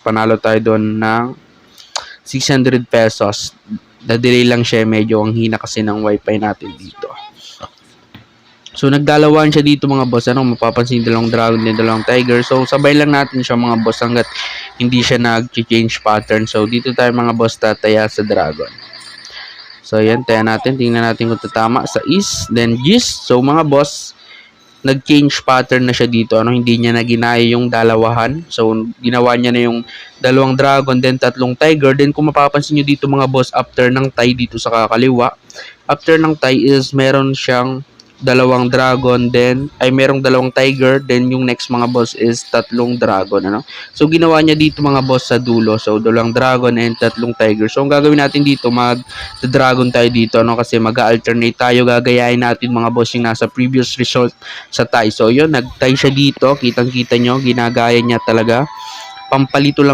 panalo tayo doon ng 600 pesos. Da-delay lang siya, medyo ang hina kasi ng wifi natin dito. So nagdalawan siya dito mga boss, mapapansin dalawang dragon din, dalawang tiger. So sabay lang natin siya mga boss hanggat hindi siya nag-change pattern. So dito tayo mga boss tataya sa dragon. So yan, taya natin, tingnan natin kung tatama sa east, then gist. So mga boss, nag-change pattern na siya dito, hindi niya na ginaya yung dalawahan. So ginawa niya na yung dalawang dragon, then tatlong tiger. Then kung mapapansin niyo dito mga boss, after ng tie dito sa kakaliwa, after ng tie is meron siyang dalawang dragon, then ay merong dalawang tiger, then yung next mga boss is tatlong dragon, So ginawa niya dito mga boss sa dulo, so dalawang dragon and tatlong tiger. So ang gagawin natin dito, mag-dragon tayo dito, kasi mag-alternate tayo, gagayahin natin mga boss yung nasa previous result sa tie. So yun, nag-tie siya dito, kitang-kita nyo, ginagaya niya talaga, pampalito lang